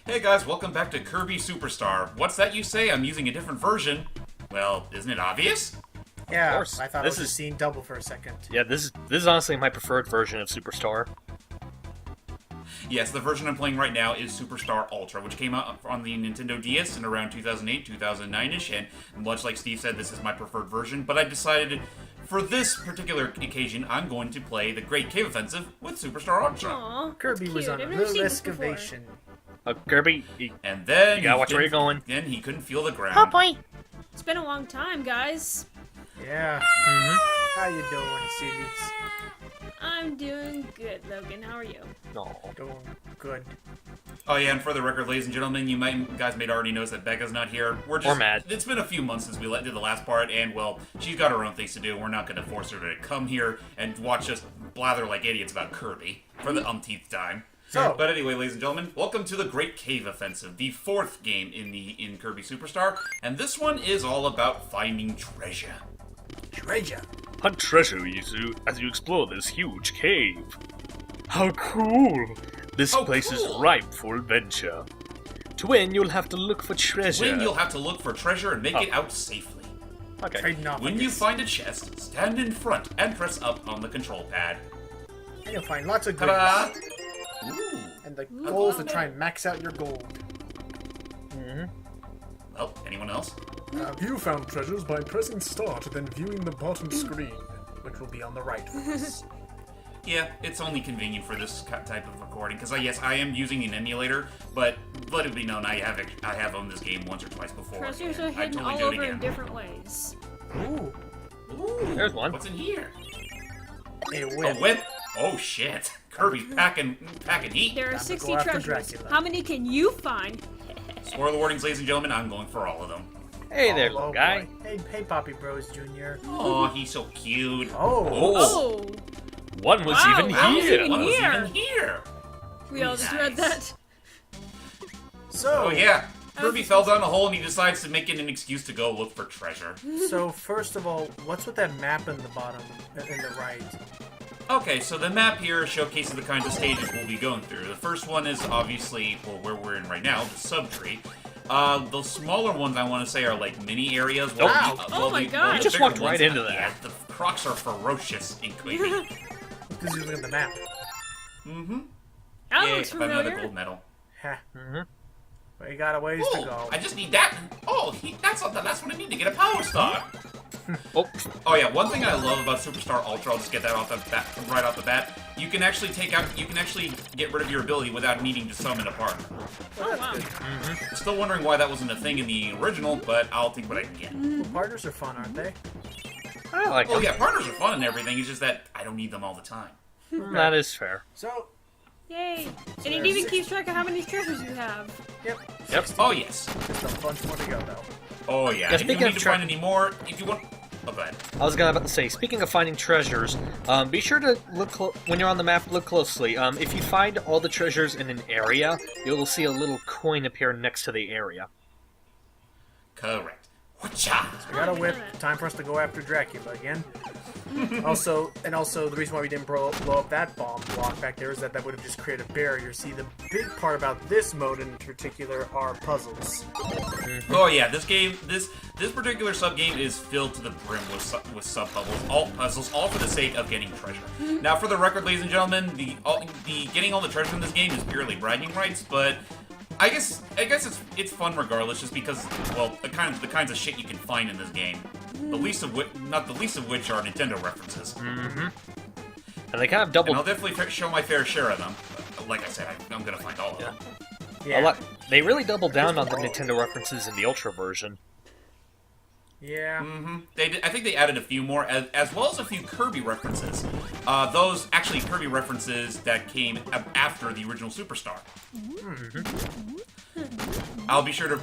Hey guys, welcome back to Kirby Superstar. What's that you say? I'm using a different version. Well, isn't it obvious? Yeah, Of course. I thought This I was is- seeing double for a second. Yeah, this is honestly my preferred version of Superstar. Yes, the version I'm playing right now is Superstar Ultra, which came out on the Nintendo DS in around 2008, 2009-ish, and much like Steve said, this is my preferred version, but I decided for this particular occasion, I'm going to play the Great Cave Offensive with Superstar Ultra. Aw, Kirby that's was cute. on I've a never little seen this before. excavation. Kirby, And then You gotta watch where you're going. Then he couldn't feel the ground. Oh boy! It's been a long time, guys. Yeah. How you doing, Seeds? I'm doing good, Logan. How are you? no. Doing good. Oh yeah, and for the record, ladies and gentlemen, you guys may already notice that Becca's not here. We're just mad. It's been a few months since we did the last part, and well, she's got her own things to do. We're not going to force her to come here and watch us blather like idiots about Kirby for the umpteenth time. So- but anyway, ladies and gentlemen, welcome to the Great Cave Offensive, the fourth game in Kirby Superstar, and this one is all about finding treasure. Treasure. Hunt treasure, Yuzu, as you explore this huge cave. How cool! This Oh, place cool. is ripe for adventure. To win, you'll have to look for treasure. When you'll have to look for treasure and make it out safely. Okay. Trading off. When you find a chest, stand in front and press up on the control pad. And you'll find lots of goodies. Ta-da! Ooh. And the goal is to try and max out your gold. Well, anyone else? You found treasures by pressing start, then viewing the bottom screen, which will be on the right. Yeah, it's only convenient for this type of recording, because yes, I am using an emulator, but let it be known, I have owned this game once or twice before. Treasures and are I'd hidden totally all do it over in again. different ways. Ooh. Ooh, There's one. What's in here? A A whip. whip? Oh shit! Kirby's packing heat. There are Time to 60 go after treasures. Dracula. How many can you find? Spoiler warnings, ladies and gentlemen, I'm going for all of them. Hey there, Oh, little oh, guy. boy. Hey, Poppy Bros Jr. Oh, he's so cute. Oh. Oh! One was Wow, even wow. here. Even One was here. even here. We all just read Nice. that. So, Oh yeah, Kirby fell down a hole and he decides to make it an excuse to go look for treasure. so first of all, what's with that map in the bottom, in the right? Okay, so the map here showcases the kinds of stages we'll be going through. The first one is obviously, well, where we're in right now, the subtree. The smaller ones I want to say are like mini areas. Oh. Wow. Oh my God. the You just bigger walked right ones- into that. Yeah, the crocs are ferocious in Kirby. Because you look at the map. That Yay, looks I found another familiar. gold medal. Ha. But you got a ways to Oh, go. I just need that. Oh, that's what I need to get a power star. Oh, Oh yeah, one thing I love about Superstar Ultra, I'll just get that off the bat, right off the bat. You can actually get rid of your ability without needing to summon a partner. Oh, wow. I'm still wondering why that wasn't a thing in the original, but I'll take what I can get. Well, partners are fun, aren't they? I like Oh them. yeah, partners are fun and everything. It's just that I don't need them all the time. That is fair. So, Yay. And it there's even 60. keeps track of how many treasures you have. yep. Yep. Oh yes. Just a bunch more to go, though. Oh yeah. Yeah, If you speaking need of to tra- find any more, if you want. Oh, go ahead. I was about to say, speaking of finding treasures, be sure to look when you're on the map. Look closely. If you find all the treasures in an area, you'll see a little coin appear next to the area. Correct. Whatcha? We got a I know whip. that. Time for us to go after Dracula again. also, the reason why we didn't blow up that bomb block back there is that would have just created a barrier. See, the big part about this mode in particular are puzzles. Oh yeah, this particular sub game is filled to the brim with sub puzzles, all for the sake of getting treasure. Now, for the record, ladies and gentlemen, the getting all the treasure in this game is purely bragging rights, but I guess it's fun regardless, just because, well, the kinds of shit you can find in this game. Not the least of which are Nintendo references. And they kind of And doubled. I'll definitely show my fair share of them. But like I said, I'm gonna find all of them. Yeah. They really doubled down on the Nintendo references in the Ultra version. Yeah. I think they added a few more, as well as a few Kirby references. Those actually Kirby references that came after the original Superstar. I'll be sure to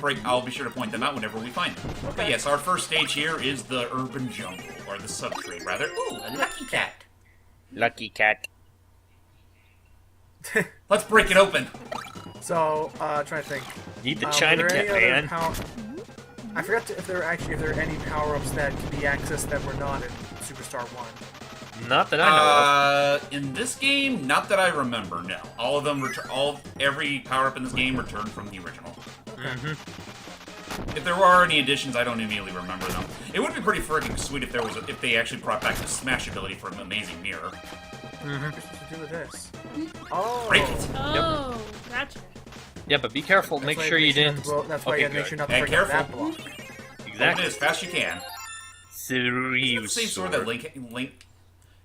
point them out whenever we find them. But yes, our first stage here is the urban jungle, or the subtree, rather. Ooh, a lucky cat. Lucky cat. Let's break it open. So, trying to think. Need the Were China there cat, any other man. I forgot if there are any power-ups that can be accessed that were not in Superstar 1. Not that I know of. In this game, not that I remember. No, all of them every power up in this game returned from the original. Mm-hmm. If there were any additions, I don't immediately remember them. It would be pretty freaking sweet if if they actually brought back the smash ability for an amazing mirror. Mm-hmm. What's to do with this? Oh. Break it. Oh, gotcha. Yeah, but be careful. Make sure you didn't. That's why Okay, you gotta make good. sure not to And break up that careful. block. Open Exactly. it as fast as you can. Isn't that the same sword that Sword. Link?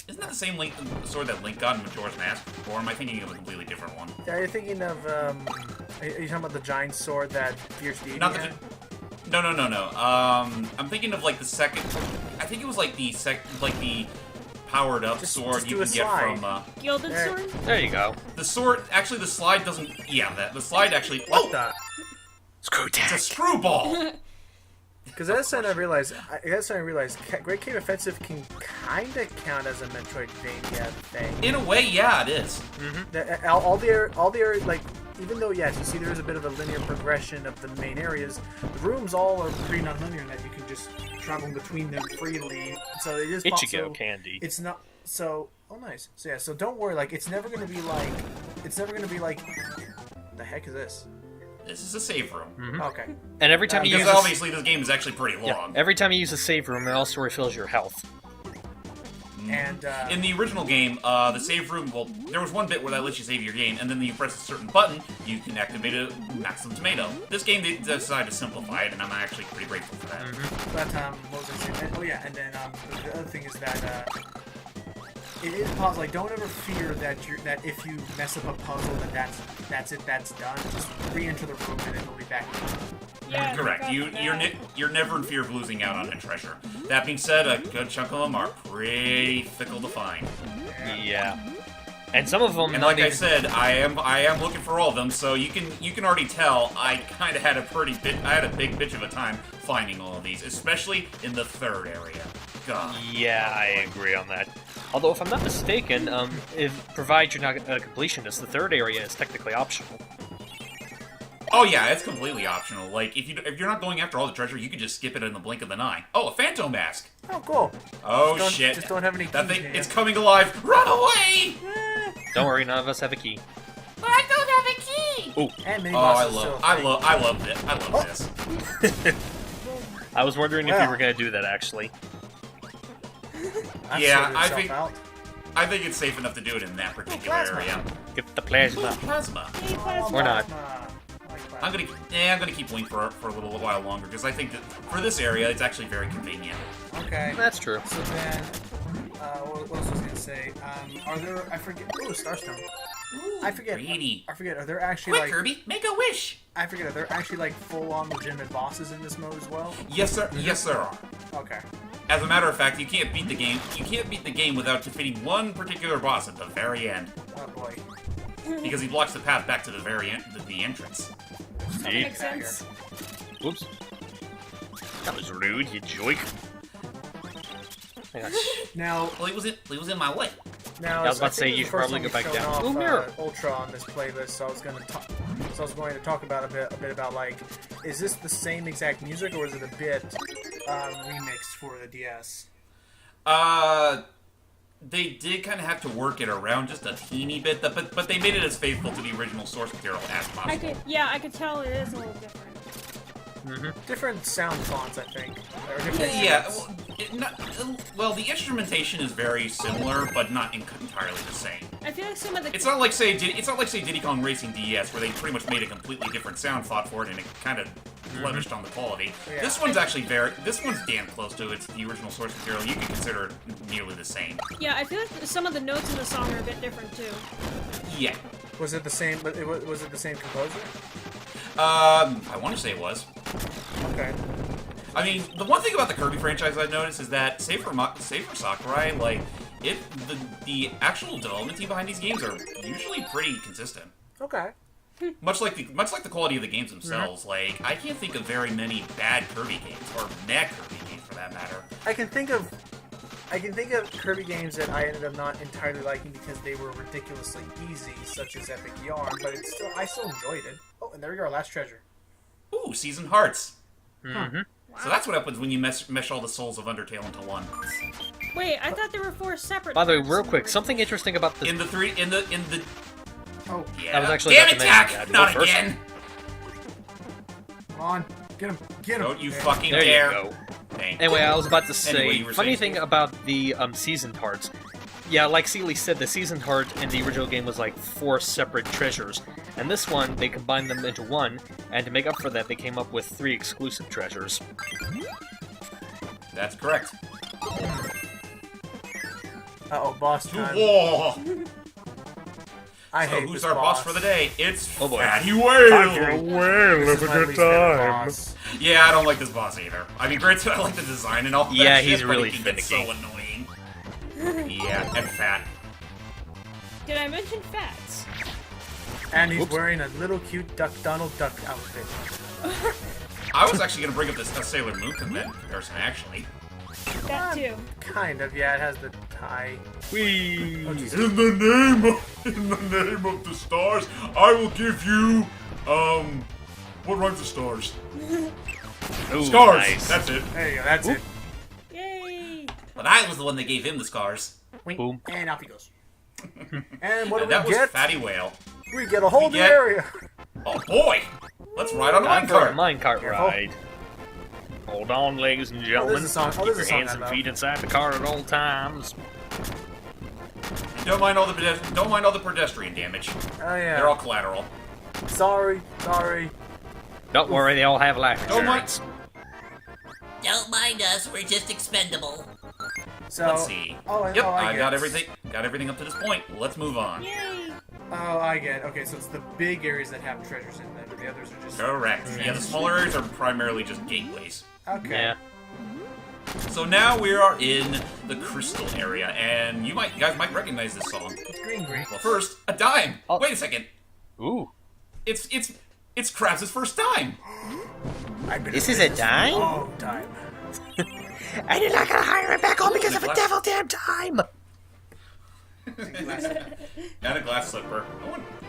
Isn't that the same sword that Link got in Majora's Mask? Or am I thinking of a completely different one? Yeah, you're thinking of, are you talking about the giant sword that Fierce Deity Not the. had? No. I'm thinking of like the second. I think it was like the powered up Just sword do you a can get slide. from. Gilded There. sword? There you go. The sword. Actually, the slide doesn't. Yeah, the slide actually. What Oh, the? Screw it's a tag. screwball. Because that's something I realized. Great Cave Offensive can kind of count as a Metroidvania thing. In a way, yeah, it is. All the like, even though yes, you see there is a bit of a linear progression of the main areas, the rooms all are pretty non-linear in that you can just travel between them freely. So it is Ichigo possible. candy. It's not so. Oh, nice. So yeah. So don't worry. Like, it's never gonna be like. It's never gonna be like. The heck is this? This is a save room. Okay. And every time you Because use obviously this game is actually pretty long. every time you use a save room, it also refills your health. And In the original game, the save room, well, there was one bit where that lets you save your game, and then you press a certain button, you can activate a maximum tomato. This game, they decided to simplify it, and I'm actually pretty grateful for that. but what was I saying? Oh yeah. And then the other thing is that it is possible. Like, don't ever fear that if you mess up a puzzle, that's it. That's done. Just re-enter the room, and it'll be back. Yeah. Correct. You're never in fear of losing out on a treasure. That being said, a good chunk of them are pretty fickle to find. Yeah. And some of them. And not like I even- said, I am looking for all of them. So you can already tell I kind of had a big bitch of a time finding all of these, especially in the third area. God. Yeah, I agree on that. Although, if I'm not mistaken, if provided you're not a completionist, the third area is technically optional. Oh yeah, it's completely optional. Like if you're not going after all the treasure, you can just skip it in the blink of an eye. Oh, a phantom mask. Oh, cool. Oh Just shit. Just don't have any. That keys thing, in it's here. coming alive. Run away! Don't worry, none of us have a key. But I don't have a key! Oh, And mini Oh, I bosses still love a thing. I love this. I was wondering if you Wow. were going to do that, actually. I've Yeah, sorted I itself think- out. I think it's safe enough to do it in that particular plasma. area. Get the plasma. Plasma. Hey, plasma. Or not. I like plasma. I'm gonna keep Wing for a little while longer because I think that for this area it's actually very convenient. Okay. That's true. So then, what else was I gonna say? Are there? I forget. Ooh, Starstone. I forget. Greedy. I forget. Are there actually Quick, like? Kirby, make a wish. I forget. Are there actually like full-on legitimate bosses in this mode as well? Yes, sir. Yes, there are. Okay. As a matter of fact, you can't beat the game. You can't beat the game without defeating one particular boss at the very end, Oh boy. because he blocks the path back to the very end, the entrance. See? Makes sense. Whoops. That was rude, you joik. Hang on. Now, Well, he was in my way. now. I was about to say, think you this is should the first probably time go back we've shown down. off, Ooh, mirror. Ultra on this playlist, so I was going to talk about a bit about like, is this the same exact music or is it a bit remixed for the DS? They did kind of have to work it around just a teeny bit, but they made it as faithful to the original source material as possible. I could tell it is a little different. Different sound fonts, I think. Or different Yeah, sounds. well, the instrumentation is very similar, but not entirely the same. I feel like some of the It's not like say Diddy Kong Racing DS, where they pretty much made a completely different sound font for it, and it kind of blemished on the quality. Yeah. This one's actually this one's damn close to the original source material. You can consider it nearly the same. yeah, I feel like some of the notes in the song are a bit different too. Yeah. Was it the same? But was it the same composer? I want to say it was. Okay. I mean, the one thing about the Kirby franchise I've noticed is that, save for Sakurai, like, the actual development team behind these games are usually pretty consistent. Okay. Much like the quality of the games themselves. Like, I can't think of very many bad Kirby games, or mad Kirby games for that matter. I can think of Kirby games that I ended up not entirely liking because they were ridiculously easy, such as Epic Yarn, but I still enjoyed it. Oh, and there we go, our last treasure. Ooh, Seasoned Hearts. Mm-hmm. So that's what happens when you mesh all the souls of Undertale into one. Wait, I thought there were 4 separate. By the way, parts real in the quick, original. something interesting about this. In the Oh, yeah. I was actually Damn about it, to mention Jack! that. Not Go first. again! come on. Get him. Get him. Don't you fucking There dare! you go. Thank Anyway, you. I was about to say, Anyway, you were funny saying thing about the season parts. Yeah, like Sealy said, the season part in the original game was like 4 separate treasures. And this one, they combined them into one, and to make up for that, they came up with 3 exclusive treasures. That's correct. Uh-oh, boss time. Whoa! I So hate who's this our boss for the day? It's Oh, boy. Fatty This Whale! is my least favorite boss. Yeah, I don't like this boss either. I mean, granted, I like the design and all that Yeah, shit, he's but really he can get so finicky. annoying. Yeah, and fat. Did I mention fats? And he's Whoops. wearing a little cute Donald Duck outfit. I was actually gonna bring up this Sailor Moon comparison, actually. That too. Kind of, yeah, it has the tie. Whee! Oh, geez. In the name of the stars, I will give you, what rhymes with stars? Ooh, Scars! nice. That's it. There you go, that's it. Yay! But I was the one that gave him the scars. Wink, Boom. and off he goes. And what do And that we was get? Fatty Whale. We get a whole new get- area. Oh boy! Let's ride on a Time for a minecart. minecart Careful. ride. Hold on, ladies and Oh, gentlemen. there's a song. Oh, Keep there's your a song hands I and love. feet inside the car at all times. Don't mind all the pedestrian damage. Oh yeah. They're all collateral. Sorry. Don't worry, they all have life Don't mind- insurance. Don't mind us, we're just expendable. So. Let's see. Oh, Yep, I I got get. everything. Got everything up to this point. Let's move on. Yay! Oh, I get. Okay, so it's the big areas that have treasures in them, but the others are just. Correct. Yeah, the smaller areas are primarily just gateways. Okay. Yeah. So now we are in the crystal area, and you guys might recognize this song. It's green. Well, first, a dime. Oh. Wait a second. Ooh. It's Krabs' first dime. I've been This in is a business dime? a long time. And you're not gonna hire it back on because of a glass. devil damn time! And a glass slipper.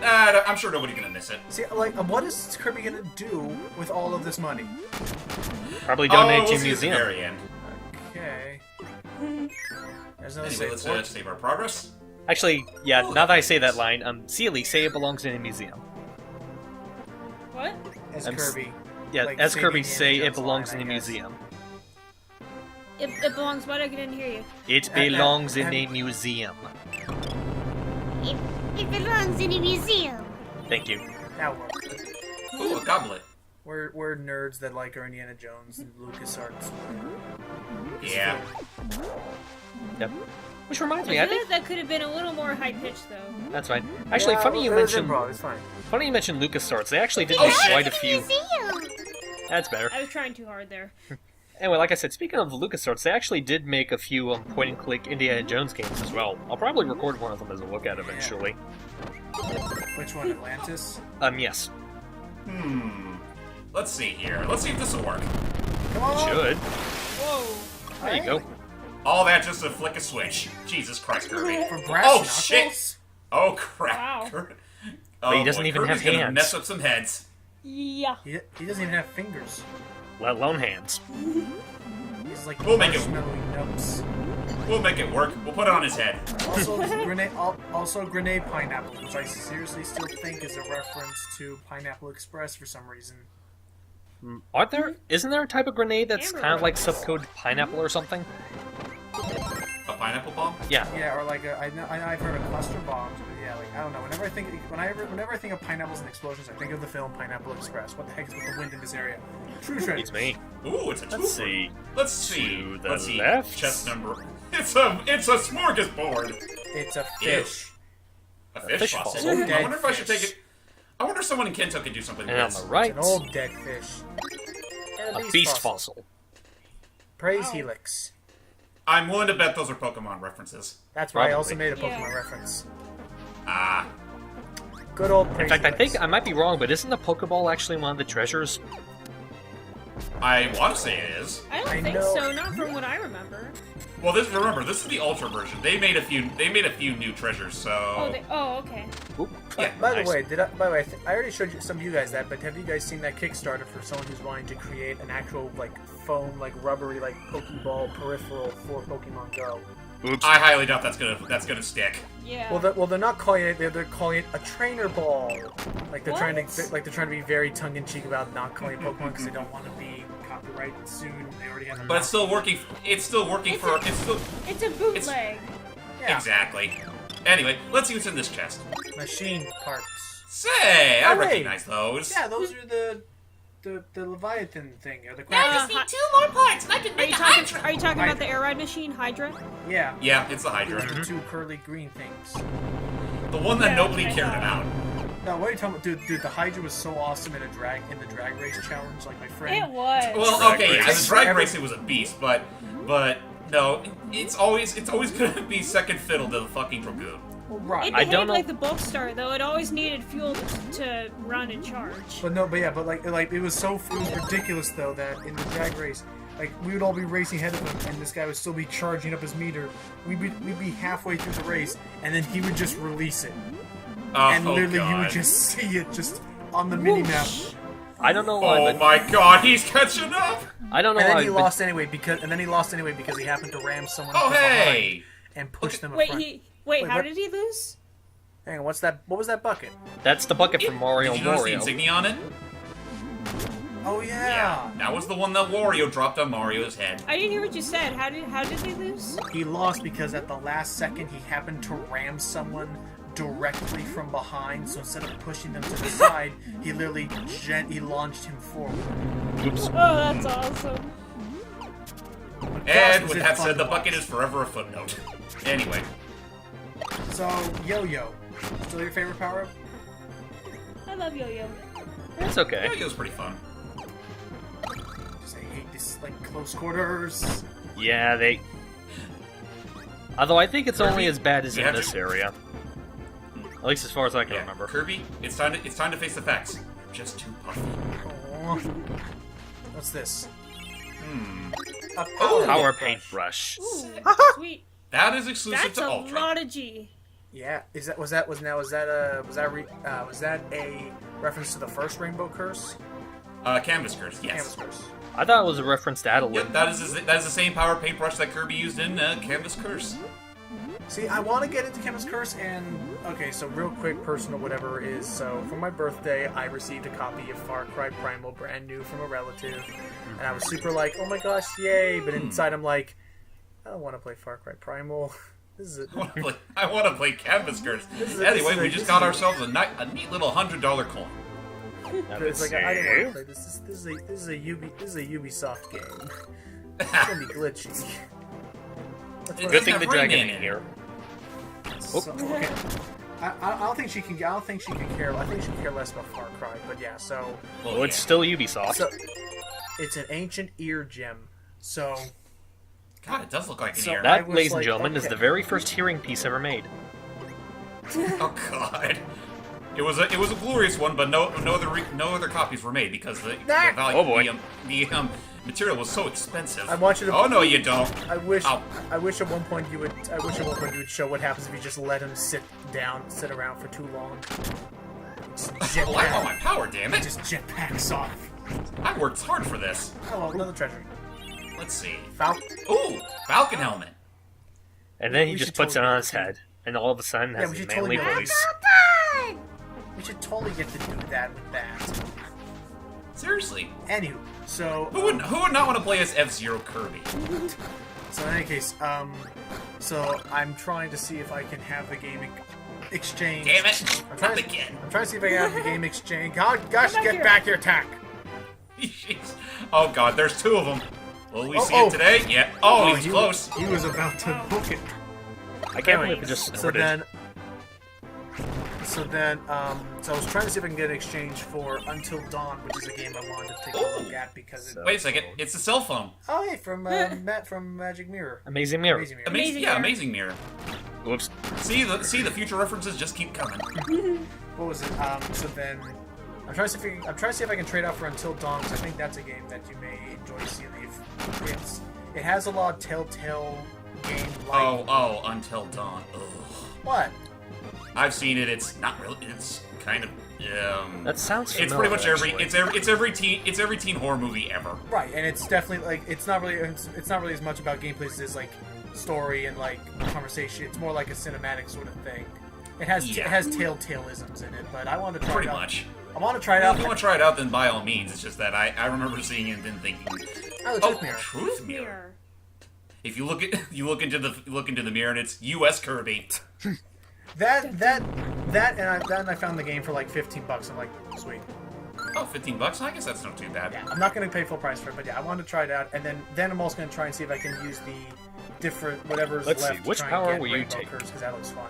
I'm sure nobody's gonna miss it. See, like, what is Kirby gonna do with all of this money? Probably donate we'll to a see at the museum. very end. Okay. There's another Anyway, save let's port. save our progress. Actually, yeah, now that I say that line, Sealy, say it belongs in a museum. What? As I'm s- Kirby. Yeah, Like as saving Kirby, Indiana say it Jones belongs line, in a I guess. museum. It belongs. What? I didn't hear you. It belongs in a museum. It belongs in a museum. Thank you. That works. Ooh, a goblet. We're nerds that like our Indiana Jones and LucasArts. Yeah. Yep. Which reminds I me, feel I think like that could have been a little more high pitched though. that's fine. Actually, Yeah, funny you well, it was mentioned improv, it's fine. LucasArts. They actually did Oh, make shit. quite a few. Museum. That's better. I was trying too hard there. Anyway, like I said, speaking of LucasArts, they actually did make a few point-and-click Indiana Jones games as well. I'll probably record one of them as a look at eventually. Which one, Atlantis? Yes. Let's see here. Let's see if this will work. Come on! Should. Whoa! There you go. All that just to flick a switch. Jesus Christ, Kirby. For brass Oh, knuckles? shit. Oh, crap. Wow. Oh, he doesn't boy, even Kirby's have gonna hands. mess up some heads. Yeah. He doesn't even have fingers. Let alone hands. He's like We'll make it- marshmallowy nubs. We'll make it work. We'll put it on his head. Also grenade pineapple, which I seriously still think is a reference to Pineapple Express for some reason. Aren't there? Isn't there a type of grenade that's Amber kind of like rose. subcode pineapple or something? A pineapple bomb? Yeah. Yeah, or like I've heard of cluster bombs, but yeah, like I don't know. Whenever I think of pineapples and explosions, I think of the film Pineapple Express. What the heck is with the wind in this area? True treasure. It's me. Ooh, it's a twofer. Let's see. Let's see. To the Let's see. left. Chest number. It's a smorgasbord. It's a fish. A fish, fish fossil. fossil. I Dead wonder if I should fish. take it. I wonder if someone in Kento could do something And with on this. the right, An old dead fish. And a beast fossil. Praise Wow. Helix. I'm willing to bet those are Pokemon references. That's why I Probably. also made a Pokemon Yeah. reference. Ah. Good old Praise In fact, I Helix. think I might be wrong, but isn't the Pokeball actually one of the treasures? I want to say it is. I don't I think know. so. Not from what I remember. Well, remember, this is the Ultra version. They made a few new treasures, so... Oh, okay. Oop. yeah, By the nice. way, I already showed you some of you guys that, but have you guys seen that Kickstarter for someone who's wanting to create an actual like foam, like rubbery, like Pokeball peripheral for Pokemon Go? Oops. I highly doubt that's gonna stick. Yeah. Well, they're not calling it. They're calling it a trainer ball. Like they're trying What? to they're trying to be very tongue in cheek about not calling it Pokemon because they don't want to be copyrighted soon. They already have. But it's still working. It's still working for. It's still It's a bootleg. yeah. exactly. Anyway, let's see what's in this chest. Machine parts. Say, I Oh, wait. recognize those. Yeah, those are the Leviathan thing or the Now I crab. just need 2 more parts and I can Are make you a talking? Hydra. Are you talking Hydra. about the air ride machine, Hydra? Yeah. Yeah, it's the Those Hydra. are the two curly green things. The one that Yeah, nobody I cared know. about. No, what are you talking about, dude? The Hydra was so awesome in the drag race challenge. Like my friend. It was. Well, Drag okay, yeah, race. the drag racing was a beast, but no, it's always gonna be second fiddle to the fucking Dragoon. Right. It I behaved don't know- like the bulk star, though. It always needed fuel to run and charge. But like it was ridiculous though that in the drag race, like we would all be racing ahead of him, and this guy would still be charging up his meter. We'd be halfway through the race, and then he would just release it, Oh, and literally you God. would just see it just on the mini map. I don't know why, Oh but my God, he's catching up! I don't know And then why. he but lost anyway because he happened to ram someone Oh from behind hey! and push them. Wait, front. wait. How what- did he lose? Hang on, what's that? What was that bucket? That's the bucket from Mario Did you notice the Wario. insignia on it? Oh yeah. That was the one that Wario dropped on Mario's head. I didn't hear what you said. How did he lose? He lost because at the last second he happened to ram someone directly from behind. So instead of pushing them to the side, he literally gently launched him forward. Oops. Oh, that's awesome. And was with it that fun said, to the bucket watch. is forever a footnote. Anyway, So Yo-Yo, still your favorite power-up? I love Yo-Yo. That's okay. it was pretty fun. Just I hate this like close quarters. Yeah, they. Although I think it's only as bad as You in have this to- area. At least as far as I can Yeah, remember. Kirby, it's time to face the facts. You're just too puffy. Aw. What's this? A Oh, Power paintbrush. Ooh, sweet. That is exclusive That's to a Ultra. lot of G. Yeah, was that a reference to the first Rainbow Curse? Canvas Curse, yes. Canvas Curse. I thought it was a reference to Adeline. Yep, that is the same power paintbrush that Kirby used in Canvas Curse. See, I want to get into Canvas Curse, and okay, so real quick, personal whatever is, so for my birthday, I received a copy of Far Cry Primal, brand new from a relative, and I was super like, oh my gosh, yay, but inside I'm like, I don't want to play Far Cry Primal. This is it. I want to play Canvas Curse. This is Anyway, we this just is got a- ourselves a neat little $100 coin. Now, But it's like I don't want save. to play this. This is a Ubisoft game. It's gonna be glitchy. That's what Good It's thing got the Rain dragon Man ain't in here. So, okay. I don't think she can. I don't think she can care. I think she can care less about Far Cry. But yeah, so Well, it's still Ubisoft. so it's an ancient ear gem. So God, it does look like an So ear. I That, was ladies and like, gentlemen, is okay. the very first hearing piece ever made. Oh God. It was a glorious one, but no other copies were made because the value Oh, boy. the material was so expensive. I want you to. Oh no, you don't. I wish. Ow. I wish at one point you would. I wish at one point you would show what happens if you just let him sit around for too long. Just Well, I want my jetpack. power, damn it! Just jetpacks off. I worked hard for this. Oh, well, another treasure. Let's see. Ooh, Falcon helmet. And then he We just should puts it totally on do his that. head, and all of a sudden Yeah, has we a should manly totally do voice. we should totally get to do that with that. Seriously, Anywho, so who would not want to play as F-Zero Kirby? So in any case, so I'm trying to see if I can have the game exchange. Damn it! I'm trying, Not to, again. I'm trying to see if I can have the game exchange. God, gosh, Come back get here. back your attack! Jeez. Oh God, there's two of them. Will we Oh, see oh. it today? Yeah. Oh, he's he close. Was, he was about to book it. I can't believe Anyway, it just so snorted. then, so I was trying to see if I can get an exchange for Until Dawn, which is a game I wanted to take a look Ooh. at because it. Wait a second. It's a cell phone. Oh, hey, from Matt from Magic Mirror. Amazing Mirror. Amazing Mirror. Amazing. Amazing Yeah, Mirror. amazing mirror. Whoops. See the future references just keep coming. What was it? So then, I'm trying to see if I can trade out for Until Dawn, because I think that's a game that you may enjoy seeing. It has a lot of Telltale game like. Oh, Until Dawn. Ugh. What? I've seen it. It's not really. It's kind of. That sounds familiar. It's pretty much actually. it's every teen horror movie ever. Right, and it's definitely like it's not really as much about gameplay as it is like story and like conversation. It's more like a cinematic sort of thing. It has Telltale-isms in it, but I want to try Pretty it out. much. I want to try it Well, out. if you want to try it out, then by all means. It's just that I remember seeing it and then thinking, Oh, the Truth Mirror. Truth Mirror. If you look into the mirror and it's U.S. Kirby. That and I found the game for like $15. I'm like, sweet. Oh, $15? I guess that's not too bad. Yeah, I'm not going to pay full price for it, but yeah, I want to try it out, and then I'm also going to try and see if I can use the different whatever's Let's left see, which to try power and get will you Rainbow take? Curse, because that looks fun.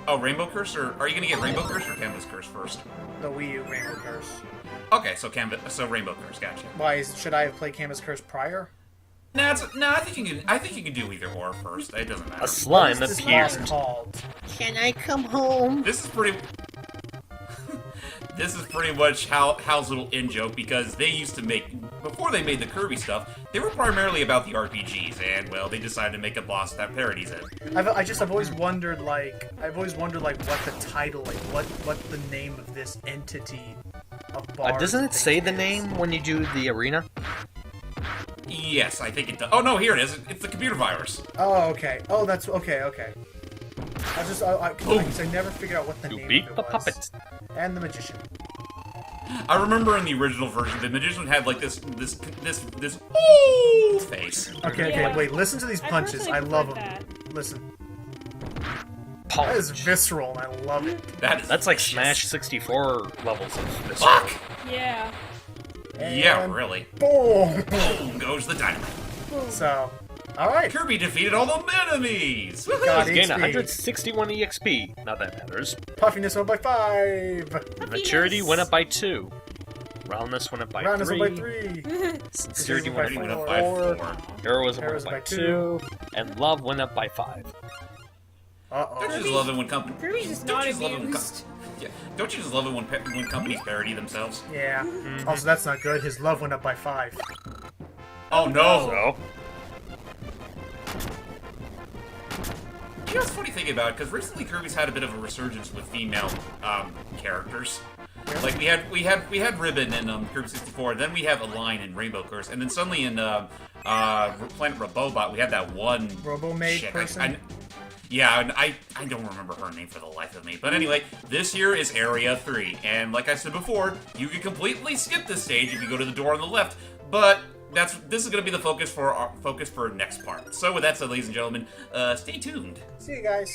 Oh, Rainbow Curse, or are you gonna get Rainbow Curse or Canvas Curse first? The Wii U Rainbow Curse. Okay, so Rainbow Curse, gotcha. Why should I have played Canvas Curse prior? I think you can do either or first. It doesn't matter. A slime What is this boss appeared. called? Can I come home? This is pretty. This is pretty much Hal's little in joke, because they used to make, before they made the Kirby stuff, they were primarily about the RPGs, and well, they decided to make a boss that parodies it. I've always wondered what the title, like what the name of this entity of Bard Doesn't it say the is. name when you do the arena? Yes, I think it does. Oh no, here it is. It's the computer virus. Oh, okay. Oh, that's okay. I never figured out what the You name beat of it the was. puppet. And the magician. I remember in the original version, the magician had like this old face. Okay, Yeah. wait. Listen to these I punches. personally I love them. prefer that. Listen. That is Punch. visceral, and I love it. That's like Smash 64 levels of this. Fuck. Yeah. Yeah, And really. Boom. Boom goes the dynamite. So, all right. Kirby defeated all the enemies. Woohoo! Got Gain XP. 161 EXP. Not that matters. Puffiness went by 5. Maturity went up by 2. Roundness went up by Roundness 3. went by 3. Sincerity Went went by up Went by up by 4. 4. Heroism went Heroism up by by 2. And love went up by 5. Uh-oh. Don't you just love it when companies? Kirby's just Don't not you just love it when abused. yeah. Don't you just love it when companies parody themselves? Yeah. Also, that's not good. His love went up by 5. Oh no! So, You know what's funny thing about it? Because recently Kirby's had a bit of a resurgence with female characters. Like we had Ribbon in Kirby 64, then we have Align in Rainbow Curse, and then suddenly in Planet Robobot we had that one Robo-maid chick. person? Yeah, and I don't remember her name for the life of me. But anyway, this here is Area 3, and like I said before, you can completely skip this stage if you go to the door on the left. But this is going to be the focus for next part. So with that said, ladies and gentlemen, stay tuned. See you guys.